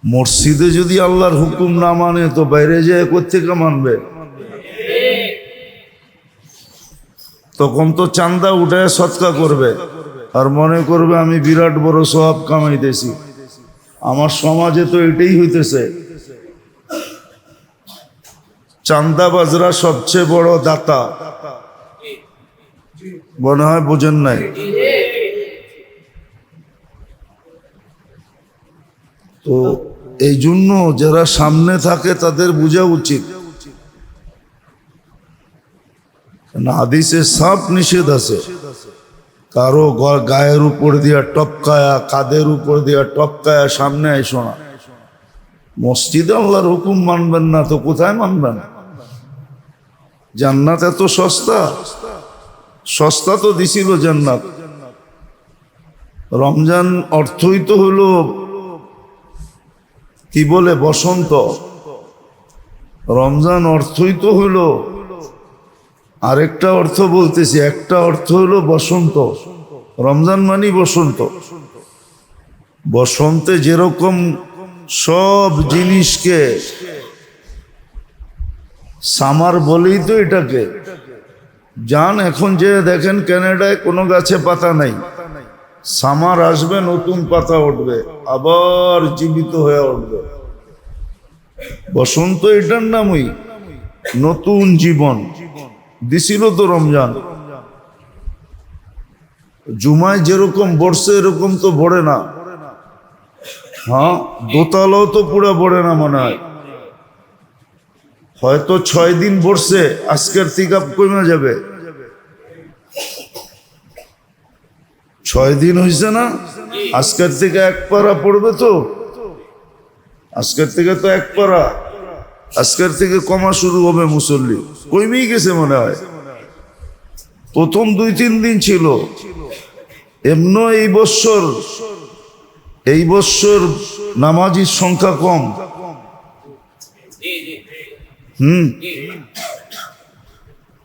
মসজিদে যদি আল্লাহর হুকুম না মানে তো বাইরে যেয়ে কোত্থেকে মানবে? তখন তো চান্দা উঠে সৎকা করবে আর মনে করবে আমি বিরাট বড় সওয়াব কামাইতেছি। আমার সমাজে তো এটাই হইতেছে। চান্দাবাজরা সবচেয়ে বড় দাতা, মনে হয় বোঝেন নাই। তো এই জন্য যারা সামনে থাকে তাদের বোঝা উচিত, হাদিসে সাফ নিষেধ আছে কারো গায়ের উপর দিয়া টপকায়া, কাদের উপর দিয়া টপকায়া সামনে আইসো না। মসজিদে আল্লাহর হুকুম মানবেন না তো কোথায় মানবেন? জান্নাত এত সস্তা? সস্তা তো দিছিল জান্নাত। রমজান অর্থই তো হলো কি বলে বসন্ত। রমজান অর্থই তো হলো, আরেকটা অর্থ বলতেছি, একটা অর্থ হলো বসন্ত। রমজান মানে বসন্ত। বসন্তে যেরকম সব জিনিসকে সামার বলেই তো এটাকে যান। এখন যে দেখেন ক্যানাডায় কোনো গাছে পাতা নাই, সামার আসবে নতুন পাতা উঠবে, আবার জীবিত হয়ে উঠবে। বসন্ত এটার নামই, নতুন জীবন দিছিল তো রমজান। জুমায় যেরকম বর্ষে এরকম তো ভরে না। হ্যাঁ, দোতলাও তো পুরো ভরে না মনে হয়, হয়তো 6 দিন বর্ষে, আজকের থেকে কমে যাবে। 6 দিন হয়েছে না, আজকের থেকে 1 পারা পড়বে তো। আজকের থেকে তো 1 পারা, আজকের থেকে কমা শুরু হবে। মুসল্লি কমেই গেছে মনে হয়। প্রথম 2-3 দিন ছিল এমন। এই বছর নামাজির সংখ্যা কম।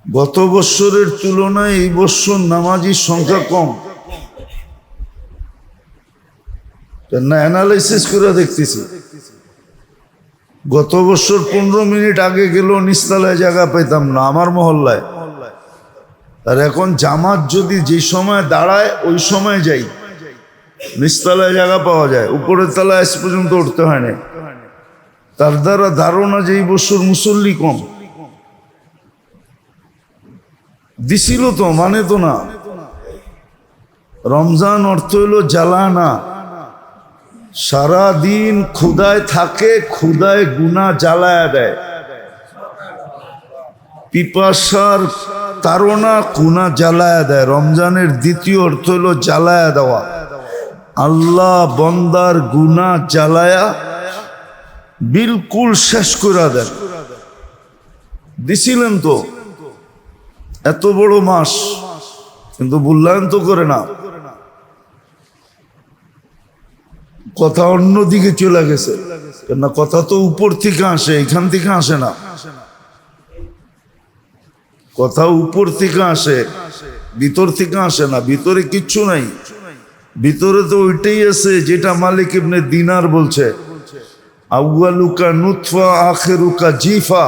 গত বছরের তুলনায় এই বছর নামাজির সংখ্যা কম। না, অ্যানালাইসিস করে দেখতেছি, গত বছর 15 মিনিট আগে গেলেও নিচতলায় জায়গা পাইতাম না আমার মহল্লায়। আর এখন জামাত যদি যে সময় দাঁড়ায় ওই সময় যাই, নিচতলায় জায়গা পাওয়া যায়, উপরের তলায় আজ পর্যন্ত উঠতে হয় না। তার দ্বারা ধারণা যে এই বছর মুসল্লি কম। দিছিল তো, মানে তো না। রমজান অর্থ হলো জ্বালানা। সারা দিন ক্ষুধায় থাকে, ক্ষুধায় গুনাহ জ্বালায়া দেয়। পিপাসার তাড়না গুনাহ জ্বালায়া দেয়। রমজানের দ্বিতীয় অর্থ হলো জ্বালায়া দেওয়া। আল্লাহ বন্দার গুনাহ জ্বালায়া বিলকুল শেষ করে দেন। দিছিলেন তো এত বড় মাস, কিন্তু মূল্যায়ন তো করে না। কথা অন্যদিকে চলে গেছে, কেননা কথা তো উপর থেকে আসে, এখান থেকে আসে না। কথা উপর থেকে আসে, ভিতর থেকে আসে না। ভিতরে কিচ্ছু নাই, ভিতরে তো ওইটাই আছে যেটা মালিক ইবনে দিনার বলছে, আউয়ালুকা নুতফা আখিরুকা জিফা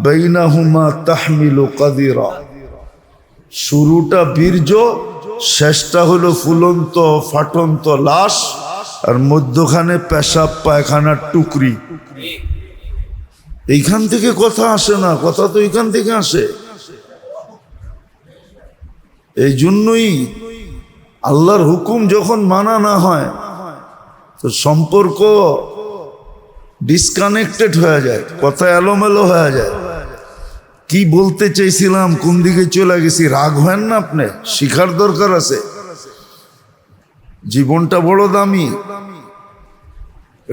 বাইনাহুমা তাহমিলু কাদিরা। শুরুটা বীর্য, শেষটা হলো ফুলন্ত ফাটন্ত লাশ, আর মধ্যখানে পেশাব পায়খানার টুকরি। এইখান থেকে কথা আসে না, কথা তো এইখান থেকে আসে। এই জন্যই আল্লাহর হুকুম যখন মানা না হয় তো সম্পর্ক ডিসকানেক্টেড হয়ে যায়, কথা এলোমেলো হয়ে যায়। কি বলতে চাইছিলাম, কোন দিকে চলে গেছি? রাগ হয় না আপনি, শিখার দরকার আছে। জীবনটা বড় দামি,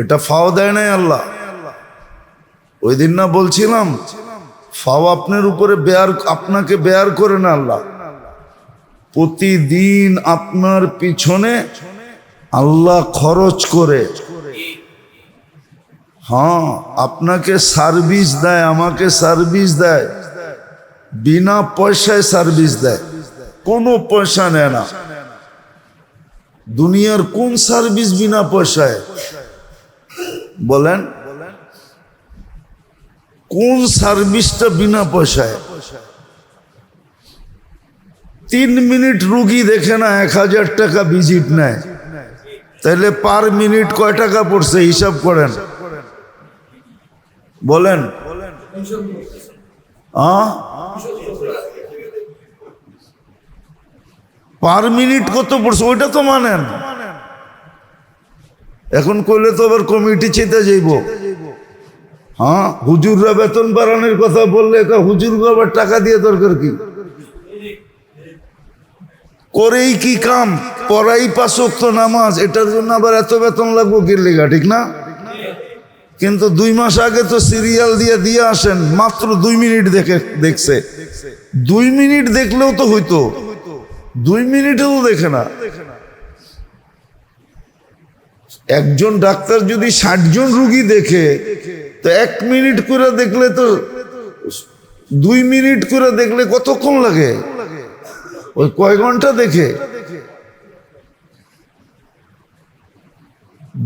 এটা ফাও দেয় নাই আল্লাহ। ওই দিন না বলছিলাম, ফাও আপনার উপরে আপনাকে বেয়ার করে না আল্লাহ। প্রতিদিন আপনার পিছনে আল্লাহ খরচ করে, হ্যাঁ, আপনাকে সার্ভিস দেয়, আমাকে সার্ভিস দেয়, বিনা পয়সায় সার্ভিস দেয়, কোনো পয়সা নেয় না। দুনিয়ার কোন সার্ভিস বিনা পয়সায়? বলেন কোন সার্ভিসটা বিনা পয়সায়? 3 মিনিট রুগী দেখে না 1000 টাকা ভিজিট নেয়, তাহলে পার মিনিট কয় টাকা পড়ছে হিসাব করেন। বলেন পার মিনিট কত পড়ছে ওইটা তো মানেন। এখন কইলে তো আবার কমিটি চেতে যাইব। হ্যাঁ, হুজুররা বেতন বাড়ানোর কথা বললে হুজুরকে আবার টাকা দিয়ে দরকার কি? করেই কি কাম, পড়াই 5 ওয়াক্ত নামাজ, এটার জন্য আবার এত বেতন লাগবো কি লেগা? ঠিক না? কিন্তু 2 মাস আগে তো সিরিয়াল দিয়ে আসেন, মাত্র 2 মিনিট দেখছে। 2 মিনিট দেখলেও তো হইতো, 2 মিনিটেও দেখে না। একজন ডাক্তার যদি 60 জন রুগী দেখে, তো 1 মিনিট করে দেখলে তো 2 মিনিট করে দেখলে কতক্ষণ লাগে? ওই কয় ঘন্টা দেখে?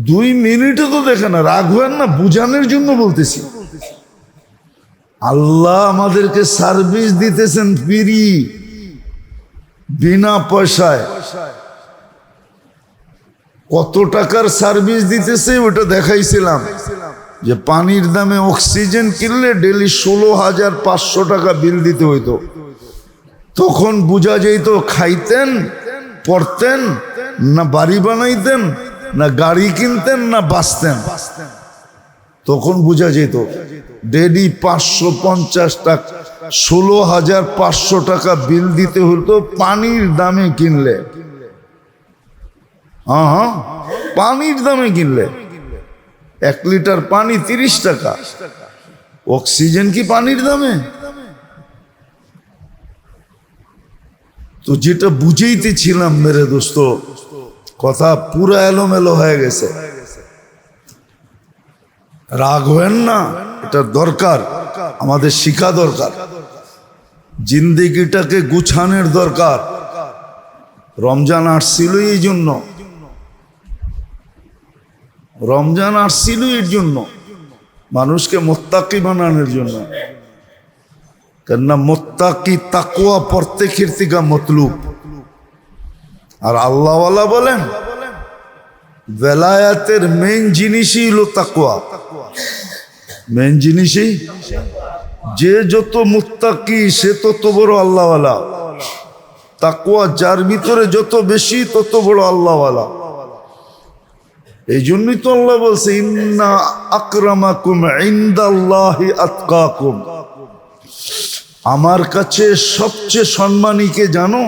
2 মিনিটও তো দেখে না। রাগ হবেন না, বুঝানোর জন্য বলতেছি। আল্লাহ আমাদেরকে সার্ভিস দিতেছেন ফ্রি, বিনা পয়সায়। কত টাকার সার্ভিস দিতেছে ওটা দেখাইছিলাম, যে পানির দামে অক্সিজেন কিনলে ডেলি 16,500 টাকা বিল দিতে হইতো। তখন বুঝা যেত খাইতেন, পড়তেন না, বাড়ি বানাইতেন না, গাড়ি কিনতেন না, বাঁচতেন। তখন বুঝা যেত ডেলি 550 টাকা, 16,500 টাকা বিল দিতে হতো পানির দামে কিনলে। হ্যাঁ, পানির দামে কিনলে 1 লিটার পানি 30 টাকা। অক্সিজেন কি পানির দামে? তো যেটা বুঝেইতেছিলাম মেরে দোস্ত, কথা পুরা এলোমেলো হয়ে গেছে। রাগ হবেন না, এটা দরকার, আমাদের শিক্ষা দরকার, জিন্দেগিটাকে গুছানোর দরকার। রমজান আসছিল এই জন্য, রমজান আসছিল এর জন্য, মানুষকে মুত্তাকি বানানোর জন্য। কেননা মুত্তাকি তাকওয়া প্রত্যেকের থেকে মতলুব। আর আল্লাহওয়ালা বলেন বেলায়াতের মেইন জিনিসই হলো তাকওয়া। মেইন জিনিসই, যে যত মুত্তাকি সে তত বড় আল্লাহওয়ালা। তাকওয়া যার ভিতরে যত বেশি তত বড় আল্লাহওয়ালা। এই জন্যই তো আল্লাহ বলছে ইন্না আকরামাকুম ইনদাল্লাহি আতকাকুম। আমার কাছে সবচেয়ে সম্মানীকে জানো?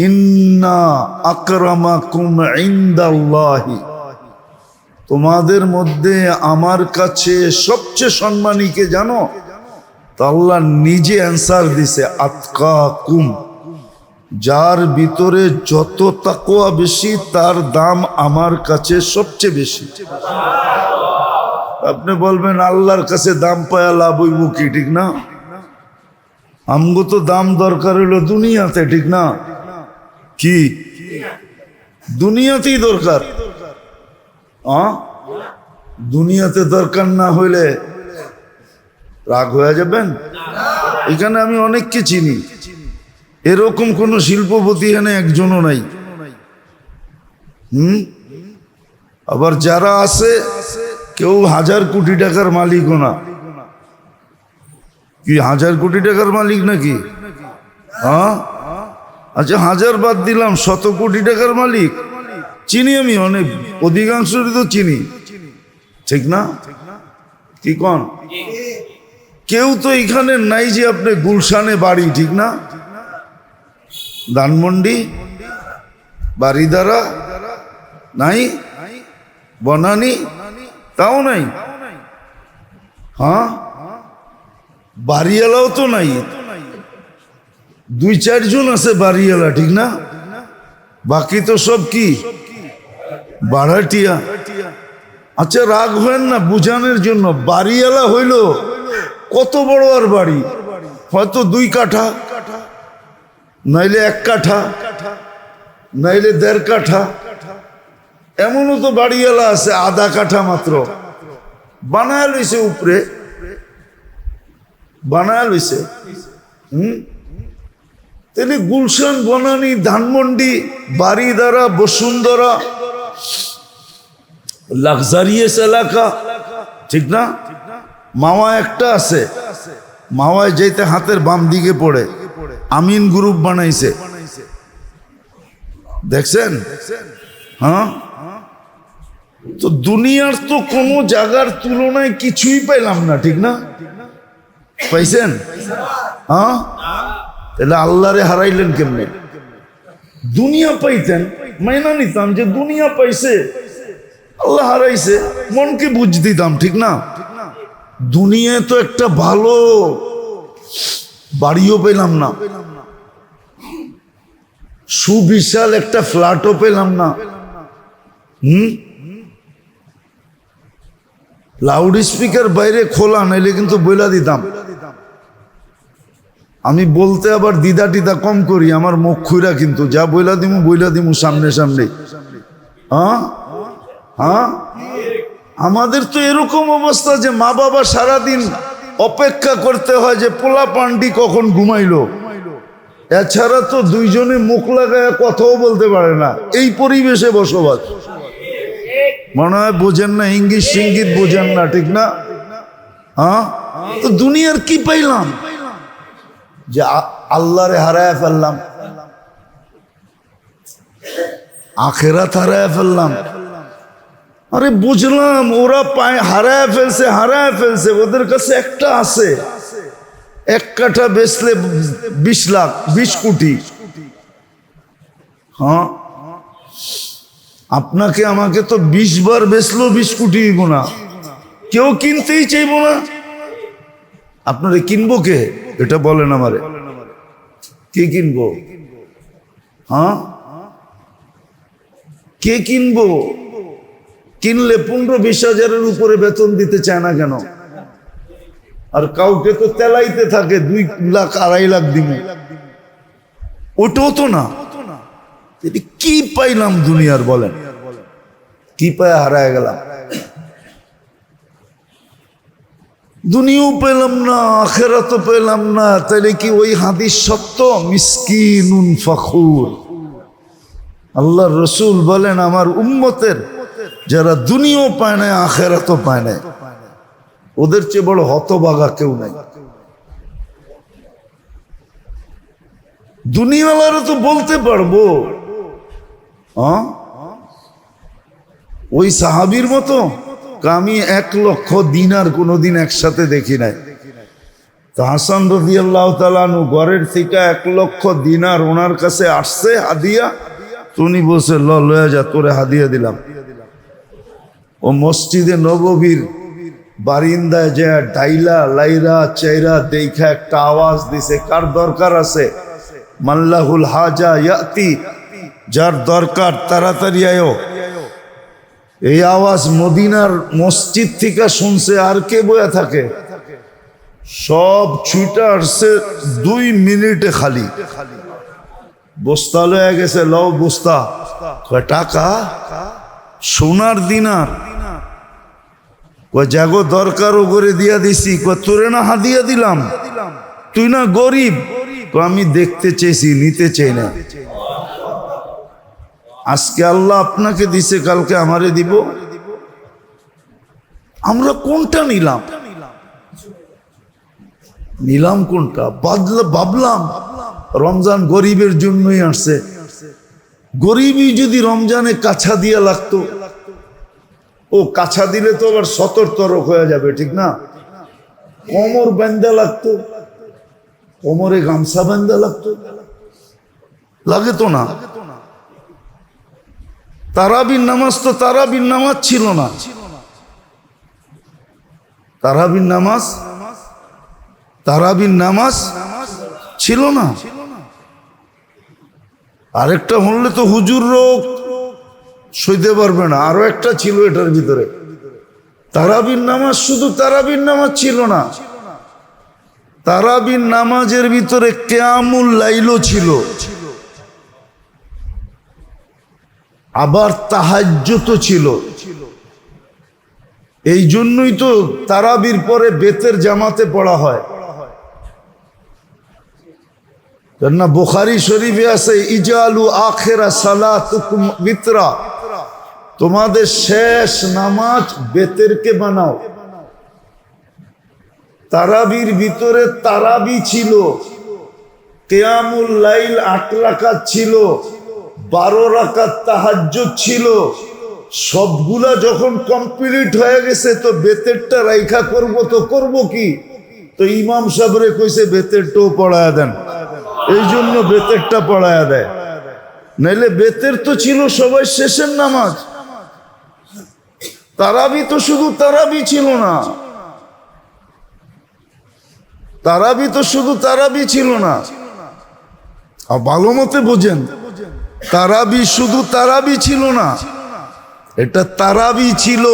ইন্না আকরামাকুম ইনদাল্লাহি। তোমাদের মধ্যে আমার কাছে সবচেয়ে সম্মানীকে জানো? তো আল্লাহ নিজে অ্যান্সার দিছে আতকাকুম। যার ভিতরে যত তাকওয়া বেশি তার দাম আমার কাছে সবচেয়ে বেশি। আপনি বলবেন আল্লাহর কাছে দাম পায়া লাভ হইব কি? ঠিক না? আমগো তো দাম দরকার হইল দুনিয়াতে, ঠিক না? কি দুনিয়াতেই দরকার? দুনিয়াতে দরকার না হইলে রাগ হয়ে যাবেন। এখানে আমি অনেককে চিনি, এরকম কোন শিল্পপতি এখানে একজনও নাই। আবার যারা আছে কেউ 1000 কোটি টাকার মালিকও না। কি 1000 কোটি টাকার মালিক নাকি? আচ্ছা 1000 বাদ দিলাম, 100 কোটি টাকার মালিক চিনি আমি, অনেক অধিকাংশই তো চিনি, ঠিক না? কি কন? কেউ তো এখানে নাই যে আপনি গুলশানে বাড়ি, ঠিক না? ধানমন্ডি, বারিদারা নাই, বনানী তাও নাই। হ্যাঁ, বাড়িওয়ালাও তো নাই। 2-4 জন আছে বাড়িওয়ালা, ঠিক না? বাকি তো সব কি ভাড়াটিয়া। আচ্ছা রাগ হয় না, বুঝানোর জন্য। বাড়িওয়ালা হইল কত বড় আর বাড়ি? হয়তো 2 কাঠা, নাইলে 1 কাঠা, নাইলে 1.5 কাঠা। এমনও তো বাড়িওয়ালা আছে আধা কাঠা মাত্র বানায় লইছে, উপরে বানায় লইছে। তাহলে গুলশান, বনানী, ধানমন্ডি, বাড়িদারা, বসুন্ধরা, লাক্সারিয়াস এলাকা, ঠিক না? মাওয়া একটা আছে, মাওয়ায় যেতে হাতের বাম দিকে পড়ে আমিন গ্রুপ বানাইছে, দেখছেন? হ্যাঁ, তো দুনিয়ার তো কোনো জায়গার তুলনায় কিছুই পাইলাম না, ঠিক না? পাইছেন? হ্যাঁ, তাহলে আল্লাহরে হারাইলেন কেমনে? দুনিয়া পাইতেন, মাইনা নিতাম যে দুনিয়া পাইছে, আল্লাহ হারাইছে, মনকে বুঝ দিতাম, ঠিক না? দুনিয়ায় তো একটা ভালো বাড়িও পেলাম না, সুবিশাল একটা ফ্ল্যাটও পেলাম না। লাউড স্পিকার বাইরে খোলা, নাইলে কিন্তু বইলা দিতাম। আমি বলতে আবার দিদা টিদা কম করি, আমার মুখ খুইরা কিন্তু যা বইলা দিমু সামনে সামনে। হ্যাঁ হ্যাঁ, আমাদের তো এরকম অবস্থা যে মা বাবা সারাদিন অপেক্ষা করতে হয় যে পোলা পান্ডি কখন ঘুমাইলো, এছাড়া তো দুইজনে মুখ লাগায় কথাও বলতে পারে না। এই পরিবেশে বসবাস, মনে হয় বোঝেন না, ইঙ্গিত সিঙ্গিত বোঝেন না, ঠিক না? হ্যাঁ, তো দুনিয়ার কি পাইলাম যে আল্লাহরে হারায় ফেললাম, আখেরাত হারায় ফেললাম। আরে বুঝলাম ওরা হারায় ফেলছে, ওদের কাছে একটা আছে, এক কাঠা বেচলে 20 লাখ, 20 কোটি। হ্যাঁ, আপনাকে আমাকে তো 20 বার বেচলো 20 কোটি দিব না, কেউ কিনতেই চাইব না। আপনারে কিনবো কে? এটা বলেন আমারে, কে কিনবো? হ্যাঁ, কে কিনবো? কিনলে 15-20 হাজারের উপরে বেতন দিতে চায় না কেন? আর কাউকে তো তেলাইতে থাকে 2 লাখ 2.5 লাখ দিব, ওটাও তো না। কি পাইলাম দুনিয়ার? বলেন, কি পায় হারায় গেলাম? দুনিয়াও পেলাম না, আখেরাতও পেলাম না। তাহলে কি ওই হাদিস সত্য? মিসকিনুন ফখুর। আল্লাহর রসুল বলেন, আমার উম্মতের যারা দুনিয়াও পায় না, আখেরাতও পায় না, ওদের চেয়ে বড় হতভাগা কেউ নাই। দুনিয়াওয়ালারা তো বলতে পারবো, হ্যাঁ, ওই সাহাবীর মতো আমি 1 লক্ষ দিনার কোনোদিন একসাথে দেখি নাই। তো হাসান রাদিয়াল্লাহু তাআলা আনহু ঘরের থেকে 1 লক্ষ দিনার ওনার কাছে আসছে হাদিয়া, উনি বলছে লয়া যা, তোরে হাদিয়া দিলাম। ও মসজিদে নববীর বারিন্দায় যে ডাইলা লাইরা চাইরা দেখা একটা আওয়াজ দিছে, কার দরকার আছে? মাল্লাহুল হাজা ইয়াতি, যার দরকার তাড়াতাড়ি আয়ো। এই আওয়াজ মদিনার মসজিদ থেকে শুনছে, আর কে বয়া থাকে? সব ছুটে আসছে 2 মিনিটে খালি। বস্তা লয়ে গেছে, লও বস্তা। কয় টাকা? সোনার দিনার। কয় জাগো দরকারও করে দিয়া দিছি। কয় তোরে না হাদিয়া দিলাম, তুই না গরিব? আমি দেখতে চেয়েছি, নিতে চাই না। আজকে আল্লাহ আপনাকে দিছে, কালকে আমারে দিব। আমরা কোনটা নিলাম? কোনটা? ভাবলাম রমজান গরিবের জন্যই আসছে। গরিবই যদি রমজানে কাছা দিয়া লাগতো, ও কাছা দিলে তো আবার 70 তরক হয়ে যাবে, ঠিক না? কোমর বান্ধা লাগতো, কোমরে গামছা বান্ধা লাগতো, লাগে তো না? তারাবির নামাজ তো তারাবির নামাজ ছিল না। তারাবির নামাজ ছিল না। আরেকটা হলে তো হুজুরও সইতে পারবে না, আরো একটা ছিল এটার ভিতরে। তারাবির নামাজ শুধু তারাবির নামাজ ছিল না, তারাবির নামাজের ভিতরে কিয়ামুল লাইলও ছিল। আবার তাহাজ্জুদও ছিল। এই জন্যই তো তারাবির পরে বেতের জামাতে পড়া হয়। না বুখারী শরীফে আছে ইজালু আখিরা সালাতুকুম বিতরা, তোমাদের শেষ নামাজ বেতেরকে বানাও। তারাবির ভিতরে তারাবি ছিল, কিয়ামুল লাইল 8 রাকাত ছিল, 12 রাকাত তাহাজ্জুদ ছিল। সবগুলা যখন কমপ্লিট হয়ে গেছে তো বেতেরটা রাইখা করব তো করব কি, তো ইমাম সাহেবরে কইছে বেতেরটাও পড়ায়া দেন, এই জন্য বেতেরটা পড়ায়া দেয়। নাইলে বেতের তো ছিল সবাই শেষের নামাজ। তারাবি তো শুধু তারাবি ছিল না, তারাবি তো শুধু তারাবি ছিল না। আর ভালো মতে বোঝেন, তারাবি শুধু তারাবি ছিল না, এটা তারাবি ছিল,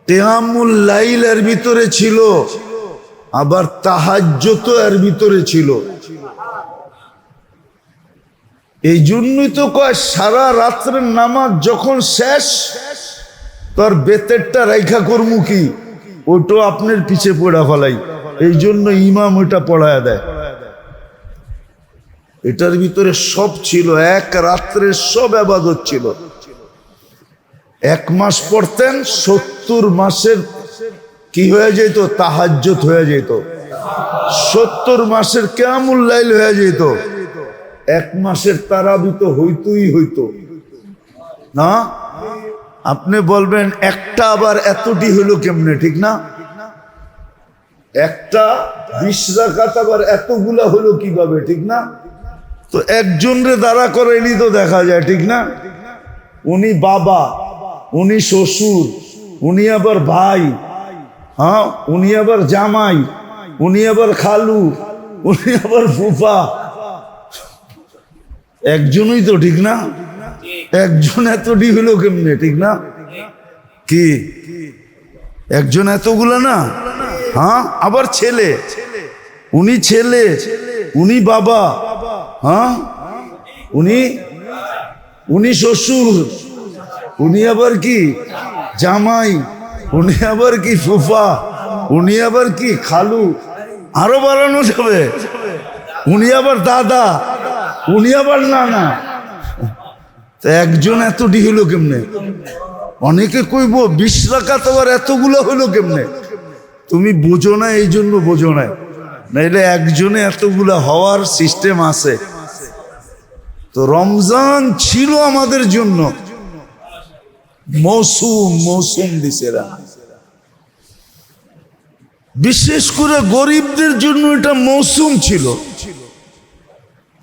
কিয়ামুল লাইল এর ভিতরে ছিল, আবার তাহাজ্জুদ এর ভিতরে ছিল। এই জন্যই তো কয় সারা রাত্রের নামাজ যখন শেষ তোর বেতেরটা রাইখা করমু কি, ওটো আপনার পিছে পড়া ফেলাই, এই জন্য ইমাম ওইটা পড়ায় দেয়। এটার ভিতরে সব ছিল, এক রাত্রে সব ইবাদত ছিল। 1 মাস পড়তেন, 70 মাসের কি হয়ে যেত, তাহাজ্জুদ হয়ে যেত। 70 মাসের কিয়ামুল লাইল হয়ে যেত। 1 মাসের তারাবি তো হইতই হইতো না। আপনি বলবেন একটা আবার এতটি হলো কেমনে, ঠিক না? একটা 20 রাকাত আবার এতগুলা হলো কিভাবে, ঠিক না? তো একজন রে দাঁড়া করাইলি তো দেখা যায়, ঠিক না? উনি বাবা, উনি শ্বশুর, উনি আবার ভাই, হ্যাঁ, উনি আবার জামাই, উনি আবার খালু, উনি আবার ফুফা, একজনই তো, ঠিক না? একজন এতটি হলো কেমনে, ঠিক না? কি একজন এতগুলা না? হ্যাঁ, আবার ছেলে, উনি ছেলে, উনি বাবা, হ্যাঁ, উনি শ্বশুর, উনি আবার কি জামাই, উনি আবার কি ফুফা, উনি আবার কি খালু, আরো বাড়ানো যাবে, উনি আবার দাদা, উনি আবার নানা। তো একজন এতটি হলো কেমনে? অনেকে কইব 20 রাকাত আবার এতগুলো হলো কেমনে? তুমি বোঝো না, এই জন্য বোঝো না, নাইলে একজনে এতগুলা হওয়ার সিস্টেম আছে। তো রমজান ছিল আমাদের জন্য মৌসুম দিছে, বিশেষ করে গরিবদের জন্য এটা মৌসুম ছিল,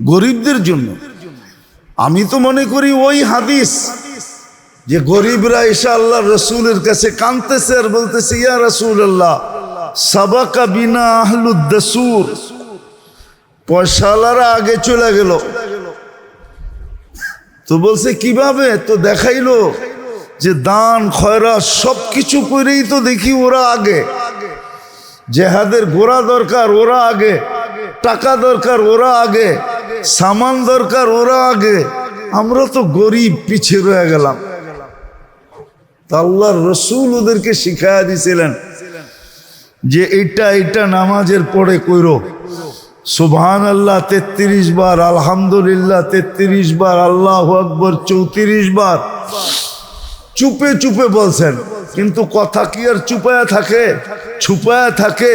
গরিবদের জন্য। আমি তো মনে করি ওই হাদিস যে গরিবরা এসে আল্লাহ রসুলের কাছে কাঁদতেছে আর বলতেছে, ইয়া রাসূলুল্লাহ সাবাকা বিনা আহলুদ দাসুর, পয়সাওয়ালারা আগে চলে গেল। তো বলছে কিভাবে? তো দেখাইলো যে দান খয়রাত সবকিছু করেই তো দেখি ওরা আগে, জেহাদের ঘোড়া দরকার ওরা আগে, টাকা দরকার ওরা আগে, সামান দরকার ওরা আগে, আমরা তো গরিব পিছিয়ে রয়ে গেলাম। আল্লাহর রসুল ওদেরকে শিখায়া দিছিলেন যে এটা নামাজের পরে কইরো, সুবহানাল্লাহ 33 বার, আলহামদুলিল্লাহ 33 বার, আল্লাহু আকবার 34 বার। চুপে চুপে বলছেন, কিন্তু কথা কি আর চুপায়া থাকে, ছুপায়া থাকে?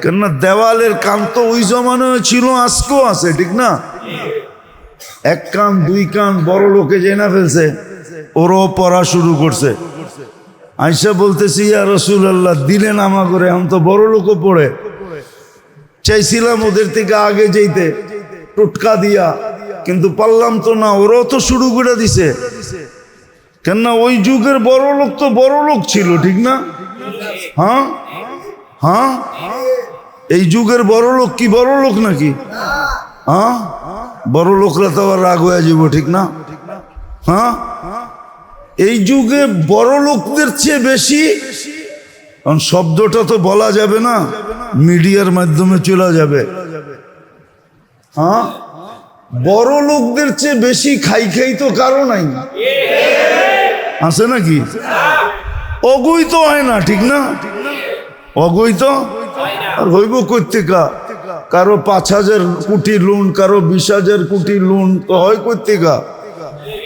কেননা দেওয়ালের কান তো ওই জমানায় ছিল, আজকেও আছে, ঠিক না? 1 কান 2 কান বড় লোকে জেনা ফেলছে, ওরও পড়া শুরু করছে। আয়েশা বলতেছি, ইয়া রাসূলুল্লাহ দিলেন আমা করে, এখন তো বড় লোকও পড়ে। চাইছিলাম ওদের থেকে আগে যেতে টোটকা দিয়া, কিন্তু পারলাম তো না, ওরাও তো শুরু করে দিছে। কেননা ওই যুগের বড় লোক তো বড় লোক ছিল, ঠিক না? হ্যাঁ হ্যাঁ, এই যুগের বড় লোক কি বড় লোক নাকি? হ্যাঁ, বড় লোকরা তো আবার রাগ হয়ে যাব, ঠিক না? হ্যাঁ, এই যুগে বড় লোকদের চেয়ে বেশি, কারণ শব্দটা তো বলা যাবে না, মিডিয়ার মাধ্যমে চলে যাবে। হ্যাঁ, বড় লোকদের চেয়ে বেশি খাই খাই তো কারো নাই, আছে নাকি? অগৈ তো হয় না, ঠিক না? অগৈ তো আর হইব কর্তিকা, কারো 5,000 কোটি লোন, কারো 20,000 কোটি লোন তো হয় কর্তিকা।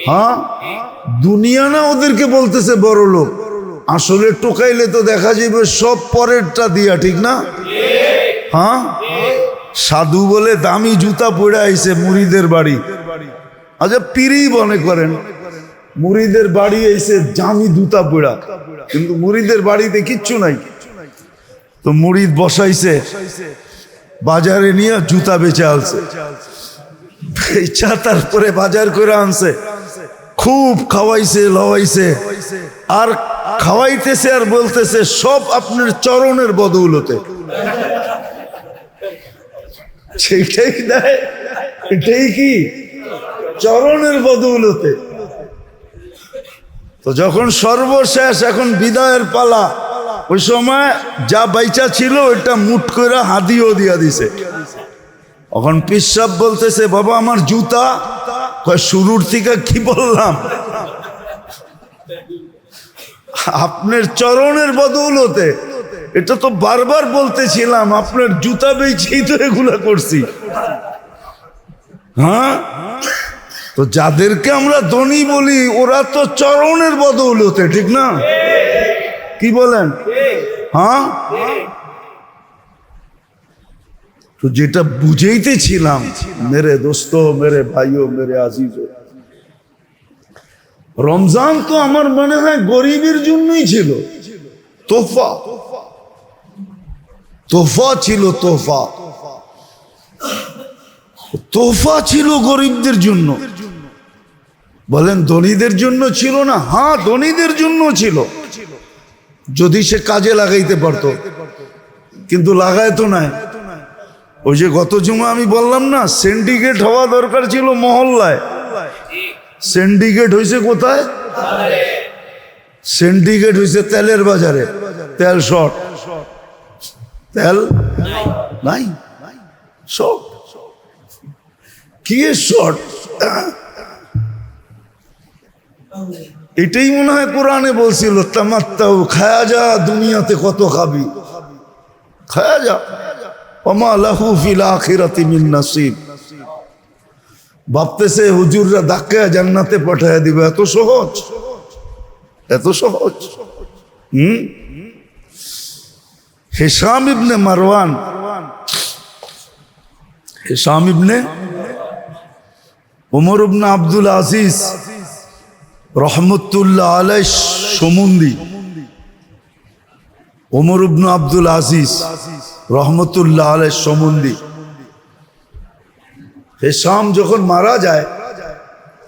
হ্যাঁ, দুনিয়া না ওদেরকে বলতেছে বড় লোক, আসলে টোকাইলে তো দেখা যাবে সব পরেরটা দিয়া, ঠিক না? হ্যাঁ, সাধু বলে দামি জুতা পরে আইছে মুরিদের বাড়ি। আচ্ছা, পীরই মনে করেন মুরিদের বাড়ি আইছে দামি জুতা পরা, কিন্তু মুরিদের বাড়িতে কিচ্ছু নাই। তো মুরিদ বসাইছে, বাজারে নিয়ে জুতা বেচে আনছে, বেচা তারপরে বাজার করে আনছে, খুব খাওয়াইছে লওয়াইছে, আর খাওয়াইতেছে আর বলতেছে সব আপনার চরণের বদৌলতে। সেটাই দেয়, এটাই কি চরণের বদৌলতে। তো যখন সর্বশেষ এখন বিদায়ের পালা, ওই সময় যা বাইচা ছিল ওইটা মুট করে হাদিও দিয়া দিছে। এখন পিসাব বলতেছে, বাবা আমার জুতা। শুরুর থেকে কি বললাম? আপনার চরণের বদৌলতে। এটা তো বারবার বলতেছিলাম, আপনার জুতা বেচেই তো এগুলা করছি। হ্যাঁ, তো যাদেরকে আমরা ধনী বলি ওরা তো চরণের বদৌলতে, ঠিক না? কি বলেন? হ্যাঁ, তো যেটা বুঝাইতেছিলাম মেরে দোস্ত, মেরে ভাইও, মেরে আজিজো, রমজান তো আমার মনে হয় গরিবের জন্যই ছিল। তোফা, তোফা ছিল, তোফা, তোফা ছিল গরিবদের জন্য। বলেন ধনীদের জন্য ছিল না? হ্যাঁ, ধনীদের জন্য ছিল, যদি সে কাজে লাগাইতে পারতো, কিন্তু লাগায় তো নাই। ওই যে গত জুমা আমি বললাম না, সিন্ডিকেট হওয়া দরকার ছিল মহল্লায়, সিন্ডিকেট হয়েছে কোথায়? সিন্ডিকেট হয়েছে তেলের বাজারে। তেল শর্ট, তেল নাই, শর্ট। কি শর্ট? এটাই মনে হয় কোরআনে বলছিল, তামাত্তাউ, খায়া যা, দুনিয়াতে কত খাবি, খায়া যা, ওমা লাহু ফিল আখিরাতি মিন নাসিব। ভাবতেছে হুজুররা ধাক্কায় জান্নাতে পাঠায় দিবে, এত সহজ, এত সহজ। Hisham ibn Marwan, Hisham ibn Umar ibn Abdul Aziz রহমতুল্লাহ আলাইহ সমুন্দি, ওমর ইবনে আব্দুল আজিজ রহমতুল্লাহ আলাইহ সমুন্দি। হিশাম যখন মারা যায়,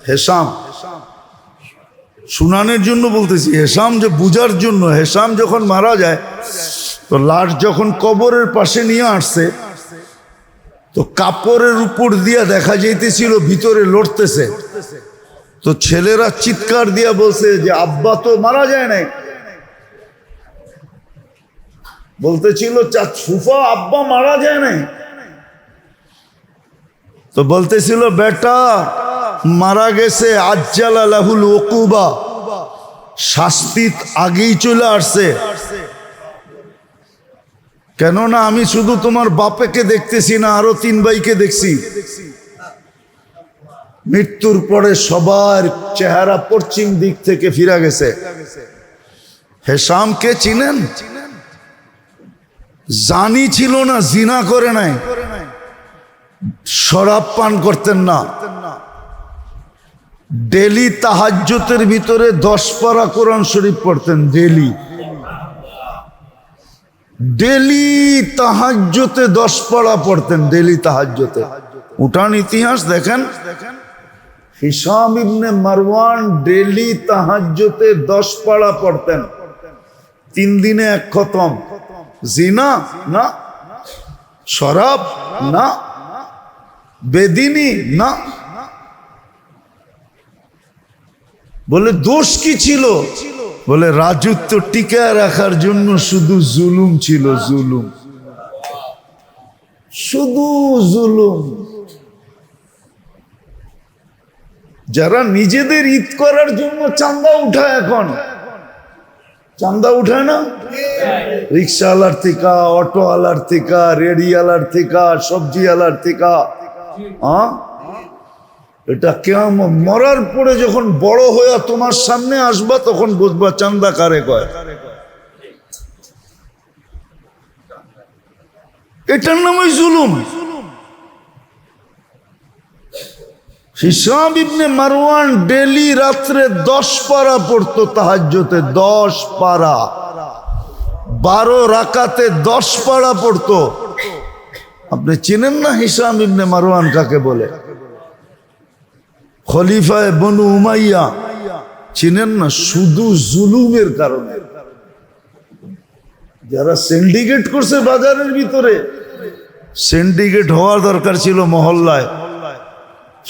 হিশাম শুনানের জন্য বলতেছি, হিশাম যে বুঝার জন্য, হিশাম যখন মারা যায় তো লাশ যখন কবরের পাশে নিয়ে আসছে, তো কাপড়ের উপর দিয়া দেখা যাইতেছিল ভিতরে লড়তেছে। তো ছেলেরা চিৎকার দিয়া বলছে যে আব্বা তো মারা যায় নাই। বলতেছিল ফুফা আব্বা মারা যায় নাই। তো বলতেছিল বেটা মারা গেছে, আজ্জালা লাহুল উকুবা, শাস্তি আগেই চলে আসছে। কেননা আমি শুধু তোমার বাপেকে দেখতেছি না, আরো 3 ভাইকে দেখছি। মৃত্যুর পরে সবার চেহারা পশ্চিম দিক থেকে ফিরে গেছে। হিশামকে চিনেন? জানি ছিল না, জিনা করে নাই, শরাব পান করতেন না, ডেলি তাহাজ্জুদের ভিতরে 10 পারা কোরআন শরীফ পড়তেন। ডেলি ডেলি তাহাজ্জুদে 10 পারা পড়তেন, ডেলি তাহাজ্জুদে। উঠান ইতিহাস দেখেন, হিশাম ইবনে মারওয়ান ডেলি তাহাজ্জুদে 10 পারা পড়তেন, 3 দিনে 1 খতম। জিনা না, শরাব না, বেদিনী না। বলে দোষ কি ছিল? বলে রাজত্ব টিকায় রাখার জন্য শুধু জুলুম ছিল, জুলুম, শুধু জুলুম। যারা নিজেদের ঈদ করার জন্য চাঁদা উঠায়, এখন চাঁদা উঠায় না, রিক্সাওয়ালার থেকে, অটোওয়ালার থেকে, রেডিওয়ালার থেকে, সবজিওয়ালার থেকে, হ্যাঁ, এটা কেমন মরার পরে যখন বড় হয়ে তোমার সামনে আসবা তখন বুঝবা চাঁদা কারে কয়। এটার নামই জুলুম। হিশাম ইবনে মারওয়ান ডেলি রাত্রে 10 পারা পড়তো তাহাজ্জুদে, 10 পারা, 12 রাকাতে 10 পারা পড়তো। আপনি চিনেন না হিশাম ইবনে মারওয়ান কাকে বলে? খলিফায়ে বনু উমাইয়া, চিনেন না? শুধু জুলুমের কারণে যারা সিন্ডিকেট করছে বাজারের ভিতরে, সিন্ডিকেট হওয়ার দরকার ছিল মহল্লায়,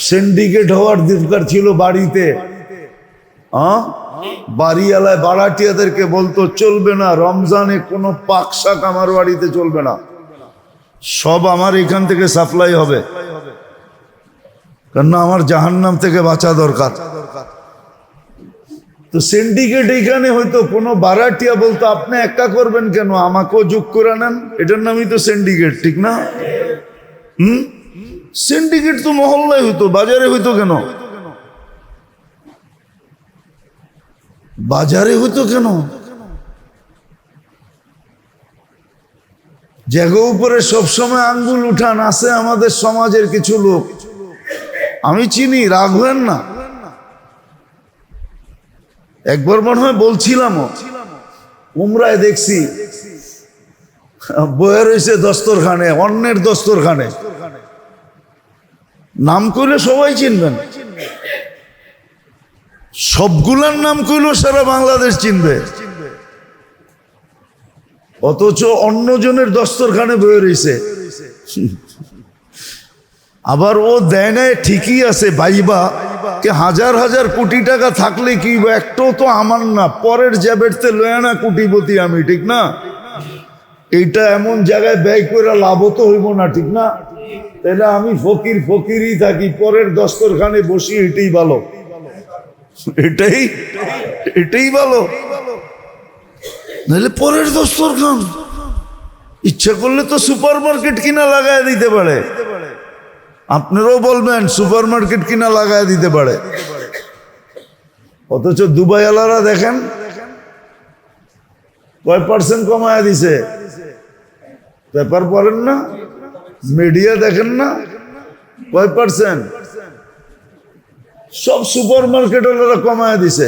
সিন্ডিকেট হওয়ার দরকার ছিল বাড়িতে। বাড়িওয়ালায় বাড়াটিয়াদেরকে বলতো চলবে না, রমজানে কোনো পাক শাক আমার বাড়িতে চলবে না, সব আমার এখান থেকে সাপ্লাই হবে, কারণ আমার জাহান্নাম থেকে বাঁচা দরকার। তো সিন্ডিকেট এইখানে হয়তো কোনো বাড়াটিয়া বলতো আপনি একা করবেন কেন, আমাকেও যোগ করে নেন, এটার নামই তো সিন্ডিকেট, ঠিক না? সিন্ডিকেট তো মহল্লায় হইতো, বাজারে হইতো কেন? বাজারে হইতো কেন? জায়গা উপরে সবসময় আঙ্গুল উঠান আছে আমাদের সমাজের কিছু লোক, আমি চিনি, রাগ হবেন না। একবার মনে হয় বলছিলামও, উমরায় দেখছি বয়ে রয়েছে দস্তরখানে, অন্যের দস্তরখানে, নাম কইলে সবাই চিনবেন, সবগুলার নাম কইলেও সারা বাংলাদেশ চিনবে, অথচ অন্যজনের দস্তরখানে বয়ে রয়েছে। আবার ও দেয় নাই, ঠিকই আছে ভাইবা, কে হাজার হাজার কোটি টাকা থাকলে কি একটাও তো আমার না, পরের জ্যাবেটতে লয় না কোটিপতি আমি, ঠিক না? এইটা এমন জায়গায় ব্যয় করে লাভ তো হইব না, ঠিক না? তাহলে আমি ফকির ফকিরই থাকি, পরের দস্তরখানে বসি, এটাই ভালো, এটাই ভালো। নাহলে পরের দস্তরখান ইচ্ছা করলে তো সুপার মার্কেট কিনা লাগায় দিতে পারে, আপনারাও বলবেন সুপার মার্কেট কিনা লাগায় দিতে পারে, অথচ দুবাইওয়ালারা দেখেন কয় % কমায় দিছে, পেপার পড়েন না, মিডিয়া দেখেন না, কয় %? সব সুপার মার্কেট ওরা কমায় দিছে,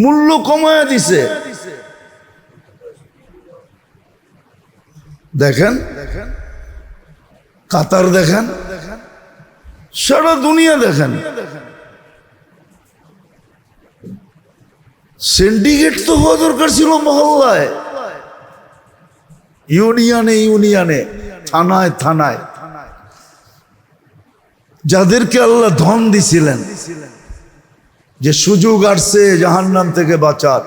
মূল্য কমায় দিছে। দেখেন কাতার, দেখেন সারা দুনিয়া, দেখেন সিন্ডিকেট তো হওয়া দরকার ছিল মহল্লায়, ইউনিয়নে ইউনিয়নে, থানায় থানায়, যাদেরকে আল্লাহ ধন দিছিলেন, যে সুযোগ আসছে জাহান্নাম থেকে বাঁচার,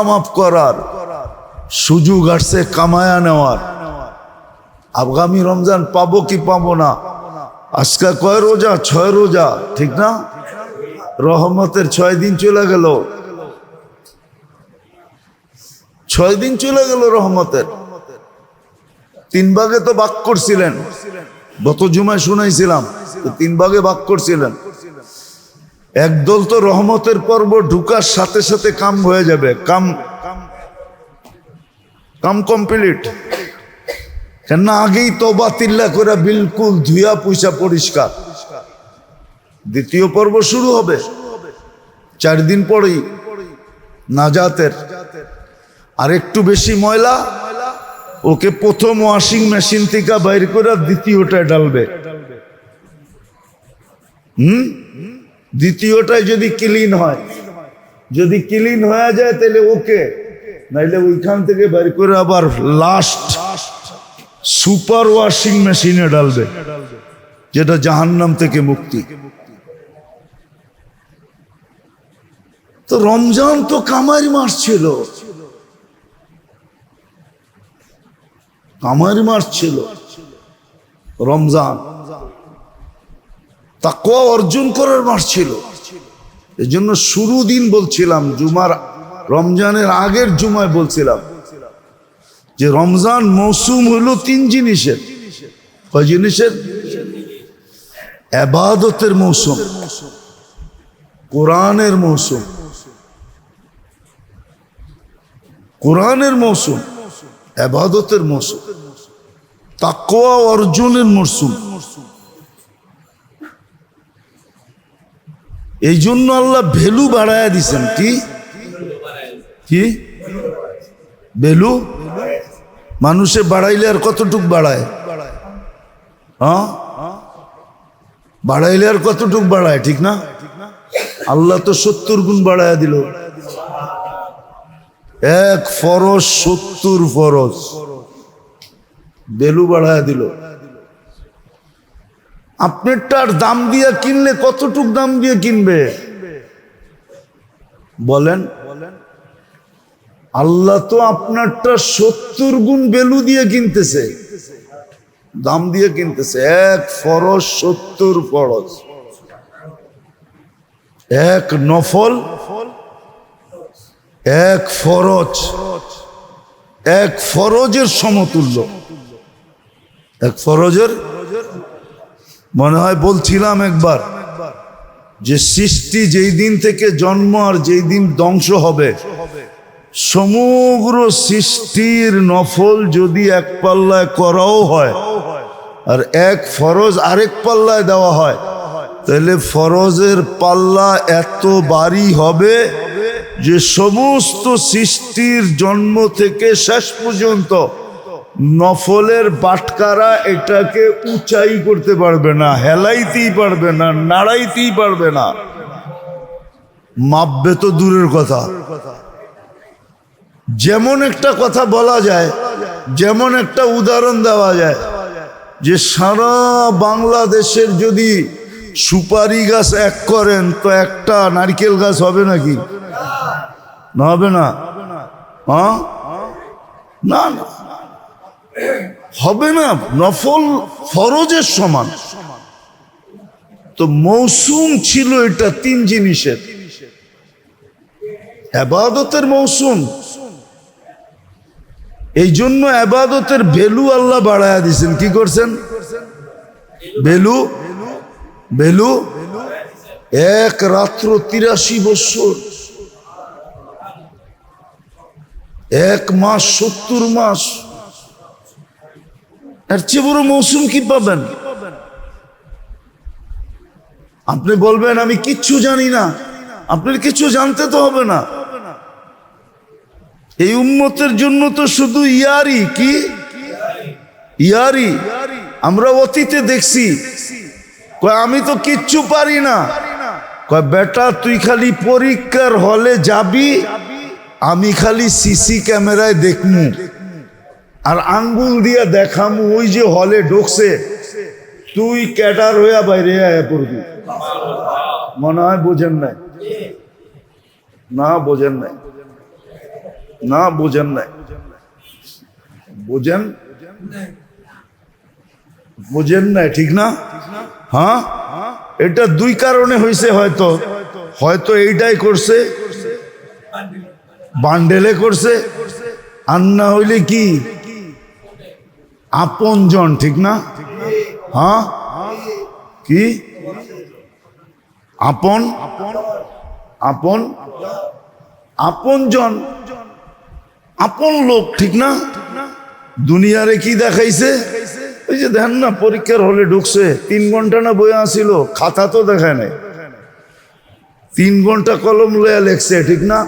মাফ করার সুযোগ আসছে, কামায়া নেওয়ার, আগামী রমজান পাবো কি পাবো না, আজকে কয় রোজা? 6 রোজা, ঠিক না? রহমতের 6 দিন চলে গেল, 6 দিন চলে গেল রহমতের। 3 ভাগে তো ভাগ করছিলেন, গত জুমায় শুনাইছিলাম, 3 ভাগে ভাগ করছিলেন। একদল তো রহমতের পর্ব ঢুকার সাথে সাথে কাম হয়ে যাবে, কাম কমপ্লিট, কেন আগেই তওবা তিল্লা করে বিলকুল ধুয়া পয়সা পরিষ্কার। দ্বিতীয় পর্ব শুরু হবে 4 দিন পরেই নাজাতের, আর একটু বেশি ময়লা ওকে প্রথম ওয়াশিং মেশিন থেকে বাইর করে দ্বিতীয়টায় ডালবে। দ্বিতীয়টায় যদি ক্লিন হয়, যদি ক্লিন হয়ে যায় তাহলে ওকে, নাইলে ওইখান থেকে বাইর করে আবার লাস্ট সুপার ওয়াশিং মেশিনে ডালবে, যেটা জাহান্নাম থেকে মুক্তি। তো রমজান তো কামারি মাস ছিল, কামারি মাস ছিল রমজান। তাকওয়া অর্জন করার মাস ছিল। এজন্য শুরু দিন বলছিলাম, জুমার রমজানের আগের জুমায় বলছিলাম যে রমজান মৌসুম হলো 3 জিনিসের। কয় জিনিসের? ইবাদতের মৌসুম, কোরআনের মৌসুম, কোরআনের মৌসুম, ইবাদতের মৌসুম, তাকওয়া অর্জনের মৌসুম। এই জন্য আল্লাহ ভ্যালু বাড়ায়া দিছেন। কি কি ভ্যালু? মানুষে বাড়াইলে আর কতটুক বাড়ায়? হ্যাঁ, বাড়াইলে আর কতটুক বাড়ায়? ঠিক না? আল্লাহ তো 70 গুণ বাড়ায়া দিল। 1 ফরজ 70 ফরজ ভ্যালু বাড়ায়া দিল। আপনারটার দাম দিয়ে কিনলে কতটুক দাম দিয়ে কিনবে বলেন? আল্লাহ তো আপনারটা 70 গুণ ভ্যালু দিয়ে কিনতেছে, দাম দিয়ে কিনতেছে। 1 ফরজ 70 ফরজ, 1 নফল 1 ফরজ, 1 ফরজের সমতুল্য। 1 ফরজের, মনে হয় বলছিলাম একবার যে সৃষ্টি যেই দিন থেকে জন্ম আর যেই দিন ধ্বংস হবে, সমগ্র সৃষ্টির নফল যদি 1 পাল্লায় করাও হয় আর 1 ফরজ আরেক পাল্লায় দেওয়া হয়, তাহলে ফরজের পাল্লা এত ভারী হবে যে সমস্ত সৃষ্টির জন্ম থেকে শেষ পর্যন্ত নফলের বাটকারা এটাকে উঁচাই করতে পারবে না, হেলাইতেই পারবে না, নাড়াইতেই পারবে না। মাপবে তো দূরের কথা। যেমন একটা কথা বলা যায়, যেমন একটা উদাহরণ দেওয়া যায় যে সারা বাংলাদেশের যদি সুপারি গাছ 1 করেন তো একটা নারকেল গাছ হবে নাকি? না, হবে না। হ্যাঁ, না না, হবে না। নফল ফরজের সমান। তো মৌসুম ছিল এটা 3 জিনিসের। ইবাদতের মৌসুম। এই জন্য ইবাদতের ভ্যালু আল্লাহ বাড়ায়া দিয়েছেন। কি করছেন? Value, value. 1 রাত্র 83 বছর, 1 মাস 70 মাস। এর চেয়ে বড় মৌসুম কি পাবেন? আপনি বলবেন আমি কিচ্ছু জানি না। আপনার কিছু জানতে তো হবে না। এই উম্মতের জন্য তো শুধু ইয়ারি। কি ইয়ারি? আমরা অতীতে দেখছি, কয় আমি তো কিচ্ছু পারি না। কয় বেটা তুই খালি পরীক্ষার হলে যাবি, আমি খালি সিসি ক্যামেরায় দেখমু আর আঙ্গুল দিয়া দেখামু ওই যে হলে ঢুকছে, তুই ক্যাটার হইয়া বাইরে আয়া পড়বি। মনে হয় বোঝেন নাই। না বোঝেন নাই, না বোঝেন নাই। বোঝেন, বোঝেন নাই, ঠিক না? হ্যাঁ, এটা 2 কারণে হয়েছে। হয়তো হয়তো এইটাই করছে, বান্ডেলে করছে, আর না হইলে কি আপনজন। ঠিক না? হ্যাঁ, কি আপন, আপন, আপনজন, আপন লোক। ঠিক না? দুনিয়ারে কি দেখাইছে? ওই যে দেখেন না, পরীক্ষার হলে ঢুকছে, 3 ঘন্টা না বইয়া আসিল, খাতা তো দেখায় নাই, 3 ঘন্টা কলম লইয়া লেখছে। ঠিক না?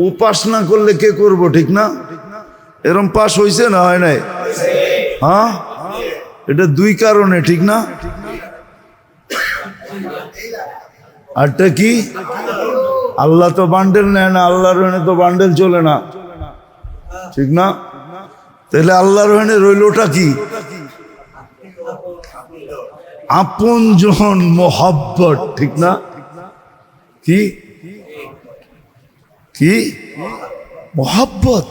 ও পাস না করলে কে করব? ঠিক না? এরম পাস হইছে না হয় নাই? হ্যাঁ, এটা 2 কারণে। ঠিক না? আরটা কি? আল্লাহ তো বান্ডেল নেয় না, আল্লাহর রহনে তো বান্ডেল চলে না। ঠিক না? তাহলে আল্লাহর রহনে রইলটা কি? আপনজন, মোহাব্বত। ঠিক না? কি কি মোহাব্বত।